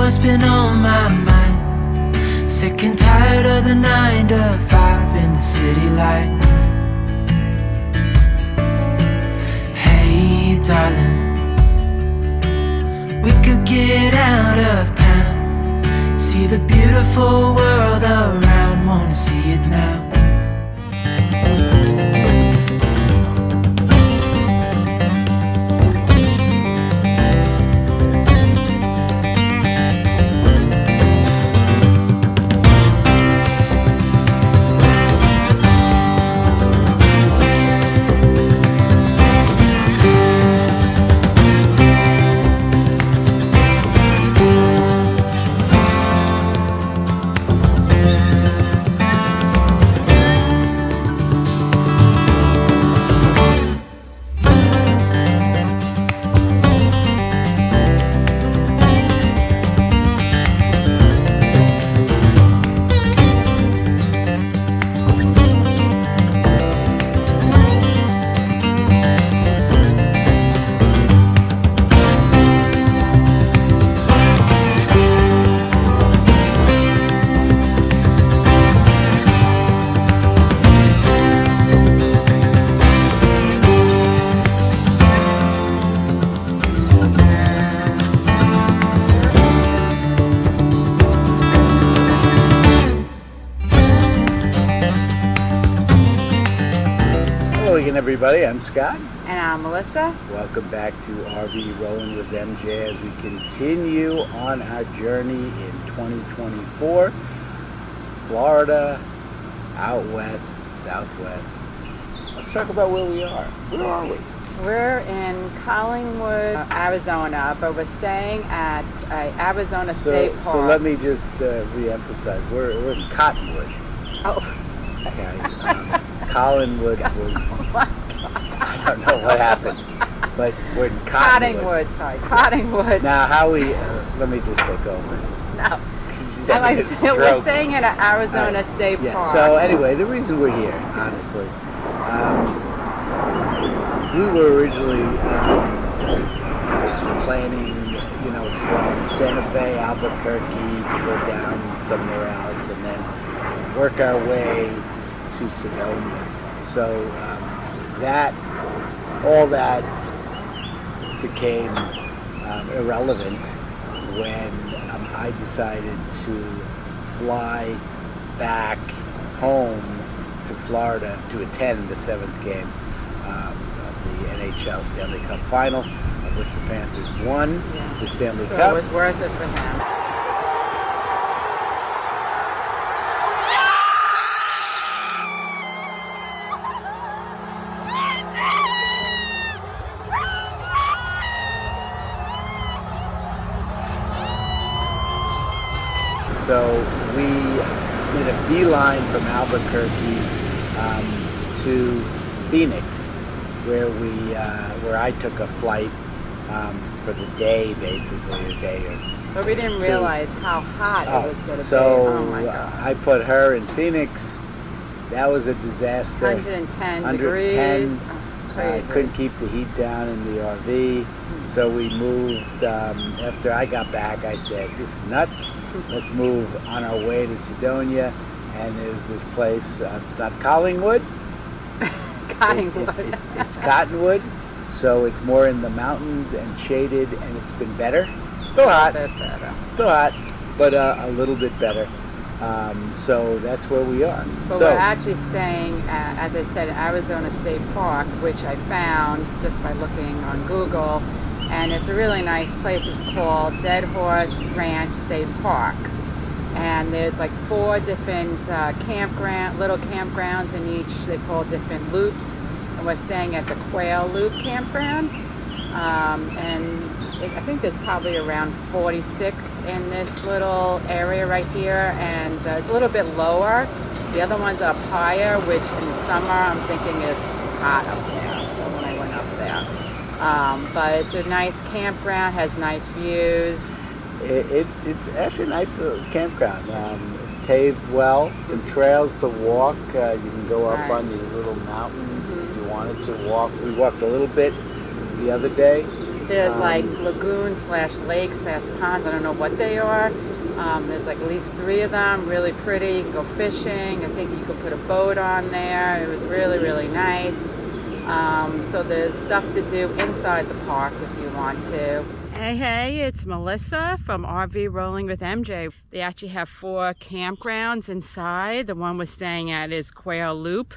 what's been on my mind. Sick and tired of the 9 to 5 in the city life. Hey darling, we could get out of town, see the beautiful world around, wanna see it now. Everybody, I'm Scott. And I'm Melissa. Welcome back to RV Rolling with MJ as we continue on our journey in 2024. Florida, out west, southwest. Let's talk about where we are. Where are we? We're in Cottonwood, Arizona, but we're staying at Arizona State Park. So let me just re-emphasize. We're in Cottonwood. Oh. Okay. Collinwood was, I don't know what happened, but we're in Cottonwood. Cottonwood. Now, how we, let me just take over. No. We're staying at Arizona State Park. So anyway, the reason we're here, honestly, we were originally planning, from Santa Fe, Albuquerque to go down somewhere else and then work our way to Sedona. So all that became irrelevant when I decided to fly back home to Florida to attend the 7th game of the NHL Stanley Cup Final, of which the Panthers won the Stanley Cup. So it was worth it for them. So we made a beeline from Albuquerque to Phoenix, where I took a flight for the day, basically a day or But we didn't realize how hot it was going to so be. Oh my God! I put her in Phoenix. That was a disaster. 110 degrees. Crazy. Couldn't keep the heat down in the RV. So we moved, after I got back, I said, this is nuts. Let's move on our way to Sedona. And there's this place, it's not Collingwood. Cottonwood. It's Cottonwood. So it's more in the mountains and shaded, and it's been better. Still hot. Still hot, but a little bit better. So that's where we are. But we're actually staying at, as I said, Arizona State Park, which I found just by looking on Google. And it's a really nice place. It's called Dead Horse Ranch State Park. And there's like 4 different little campgrounds in each. They call different loops. And we're staying at the Quail Loop campground. I think there's probably around 46 in this little area right here. And it's a little bit lower. The other ones are up higher, which in summer I'm thinking it's too hot up there. So when I went up there. But it's a nice campground, has nice views. It's actually a nice campground. Paved well, some trails to walk. You can go up on these little mountains if you wanted to walk. We walked a little bit the other day, There's like lagoons slash lakes slash ponds. I don't know what they are. There's like at least 3 of them. Really pretty. You can go fishing. I think you could put a boat on there. It was really, really nice. So there's stuff to do inside the park if you want to. Hey, it's Melissa from RV Rolling with MJ. They actually have 4 campgrounds inside. The one we're staying at is Quail Loop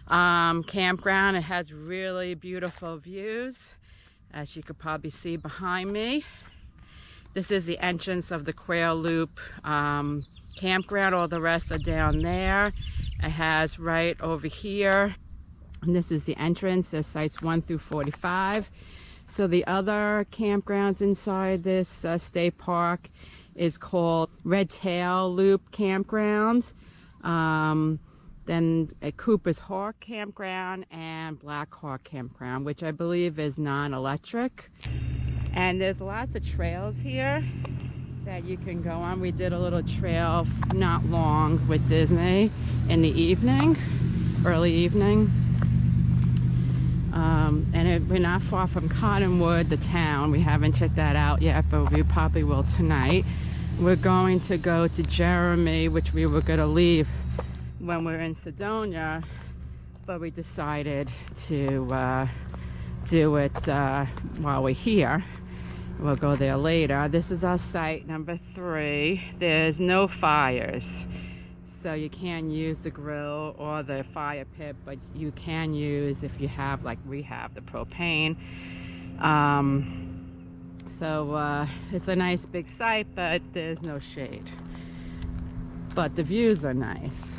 Campground. It has really beautiful views, as you could probably see behind me. This is the entrance of the Quail Loop Campground. All the rest are down there. It has right over here. And this is the entrance. There's sites 1 through 45. So the other campgrounds inside this state park is called Red Tail Loop Campground. Then a Cooper's Hawk Campground and Black Hawk Campground, which I believe is non-electric. And there's lots of trails here that you can go on. We did a little trail not long with Disney in the evening, early evening. We're not far from Cottonwood, the town. We haven't checked that out yet, but we probably will tonight. We're going to go to Jeremy, which we were going to leave when we're in Sedona, but we decided to do it while we're here. We'll go there later. This is our site number 3. There's no fires, so you can't use the grill or the fire pit, but you can use, if you have, like we have, the propane. It's a nice big site, but there's no shade. But the views are nice,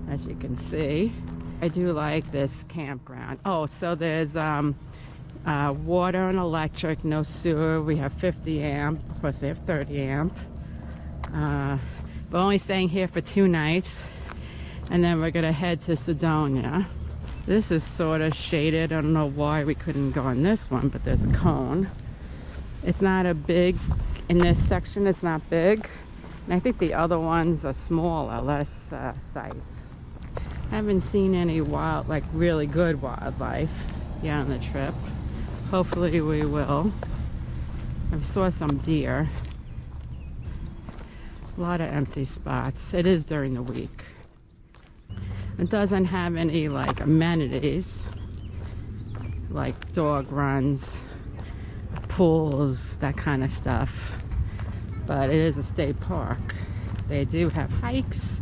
as you can see. I do like this campground. Oh, so there's water and electric, no sewer. We have 50 amp, of course they have 30 amp. We're only staying here for 2 nights, and then we're gonna head to Sedona. This is sort of shaded. I don't know why we couldn't go on this one, but there's a cone. It's not a big, in this section it's not big. And I think the other ones are smaller, less sites. Haven't seen any wild, like really good wildlife yet on the trip. Hopefully we will. I saw some deer. A lot of empty spots. It is during the week. It doesn't have any like amenities, like dog runs, pools, that kind of stuff. But it is a state park. They do have hikes.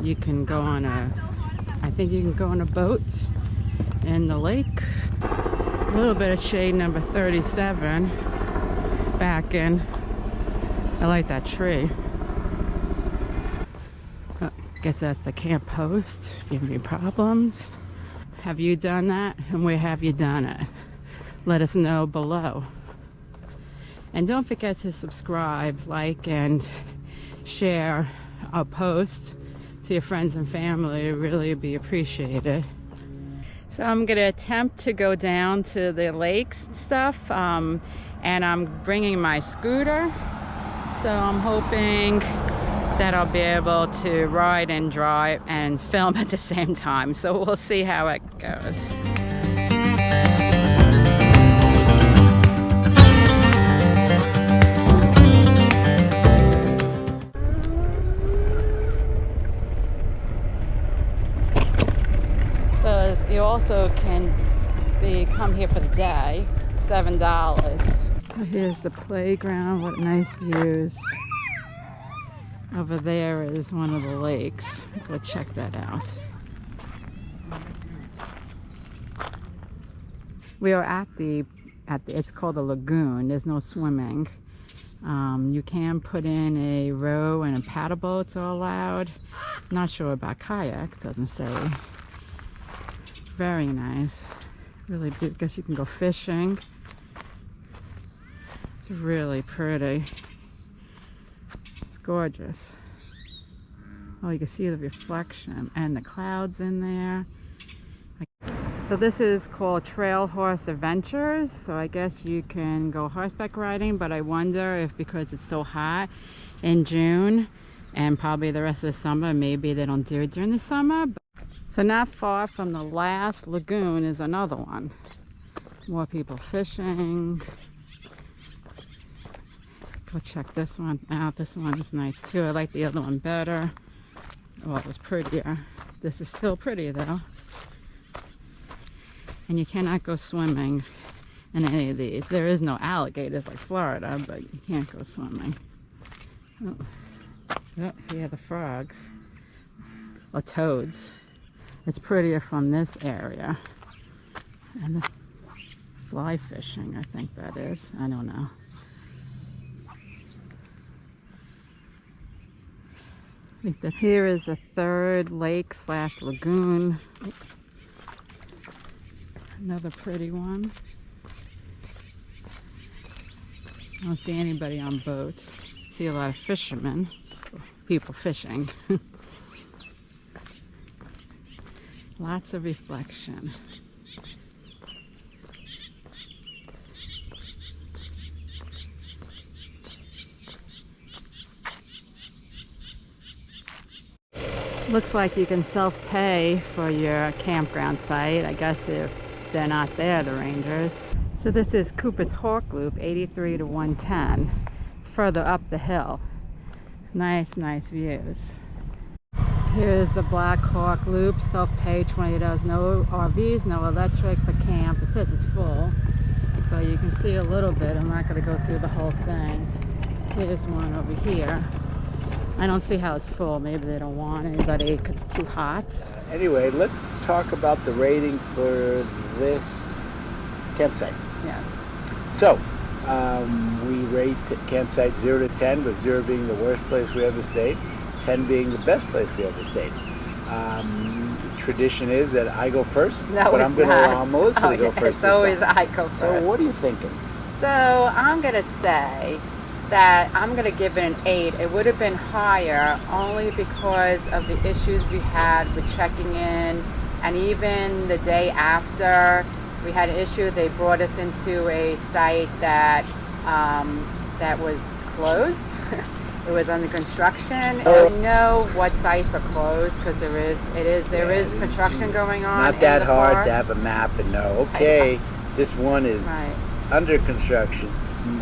You can go on I think you can go on a boat in the lake. A little bit of shade, number 37 back in. I like that tree. Guess that's the camp host. If you have any problems, have you done that, and where have you done it? Let us know below. And don't forget to subscribe, like, and share our post to your friends and family. It really would be appreciated. So I'm gonna attempt to go down to the lakes and stuff, and I'm bringing my scooter, so I'm hoping that I'll be able to ride and drive and film at the same time. So we'll see how it goes. So you also can come here for the day, $7. Here's the playground. What nice views. Over there is one of the lakes. Go check that out. We are at the it's called a lagoon. There's no swimming. You can put in a row and a paddle boats are allowed. Not sure about kayaks, doesn't say. Very nice. Really beautiful. Guess you can go fishing. It's really pretty. Gorgeous. Oh, you can see the reflection and the clouds in there. So this is called Trail Horse Adventures. So I guess you can go horseback riding, but I wonder if because it's so hot in June and probably the rest of the summer, maybe they don't do it during the summer. So not far from the last lagoon is another one. More people fishing. Go check this one out. This one is nice too. I like the other one better. Well, it was prettier. This is still pretty though. And you cannot go swimming in any of these. There is no alligators like Florida, but you can't go swimming. Oh, oh, here are the frogs. Or toads. It's prettier from this area. And the fly fishing, I think that is. I don't know. I think that here is a third lake slash lagoon. Another pretty one. I don't see anybody on boats. I see a lot of fishermen, people fishing. Lots of reflection. Looks like you can self-pay for your campground site. I guess if they're not there, the rangers. So this is Cooper's Hawk Loop, 83 to 110. It's further up the hill. Nice, nice views. Here's the Black Hawk Loop, self-pay, $20. No RVs, no electric for camp. It says it's full, but you can see a little bit. I'm not going to go through the whole thing. Here's one over here. I don't see how it's full. Maybe they don't want anybody because it's too hot. Anyway, let's talk about the rating for this campsite. Yes. So, we rate campsite 0 to 10, with 0 being the worst place we ever stayed, 10 being the best place we ever stayed. Tradition is that I go first, but I'm going to allow Melissa to go first. It's always I go first. So what are you thinking? So I'm going to say that I'm going to give it an 8. It would have been higher only because of the issues we had with checking in, and even the day after we had an issue, they brought us into a site that that was closed. It was under construction. I don't know what sites are closed because there is construction going on. Not that hard to have a map and know, okay, this one is under construction.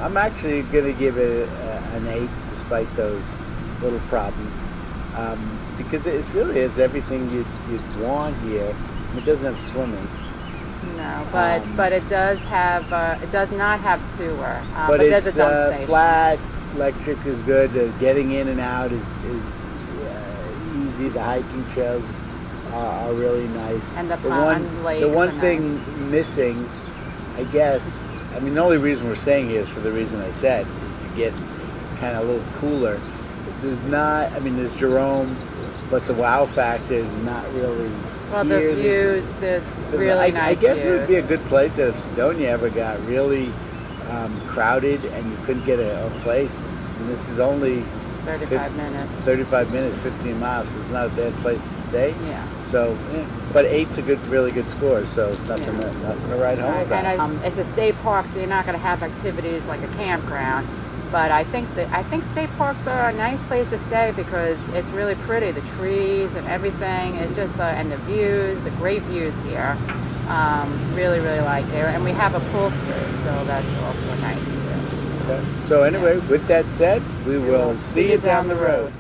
I'm actually going to give it an 8 despite those little problems, because it really is everything you'd want here. It doesn't have swimming. No, but it does have it does not have sewer. But there's it's a dump station. Flat. Electric is good. Getting in and out is easy. The hiking trails are really nice. And the pond lakes the one are thing nice. missing, I guess, I mean, the only reason we're staying here is for the reason I said, is to get kind of a little cooler. There's not, I mean, there's Jerome, but the wow factor is not really well, here. the views, there's really nice I guess views. it would be a good place that if Sedonia ever got really crowded and you couldn't get a place. And this is only 35 minutes. 35 minutes, 15 miles. So it's not a bad place to stay. Yeah. So, but 8's a really good score. So nothing to write home about. And it's a state park, so you're not going to have activities like a campground. But I think state parks are a nice place to stay because it's really pretty. The trees and everything. It's just and the views, the great views here. Really, really like it. And we have a pull through, so that's also nice too. Okay. So anyway, with that said, we will see you down the road.